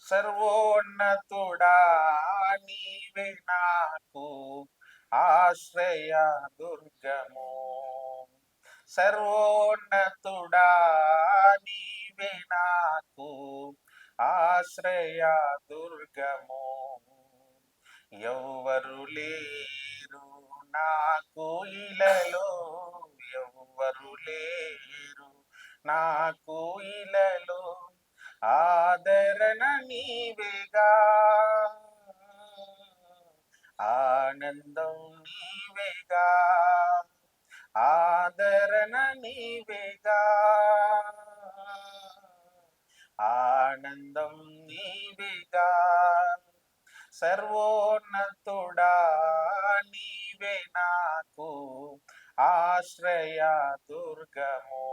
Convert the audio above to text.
సర్వోన్నతుడా నీవే నాకు ఆశ్రయ దుర్గము. సర్వోన్నతుడా నీవే నాకు ఆశ్రయ దుర్గము. ఎవ్వరు లేరు నాకు ఇలలో, ఎవ్వరు లేరు నాకు ఇలలో, ఆదరణ నీవేగా, ఆనందం నీవేగా, ఆదరణ నీవేగా, ఆనందం నీవేగా. సర్వోన్నతుడా నీవే నాకు ఆశ్రయ దుర్గము.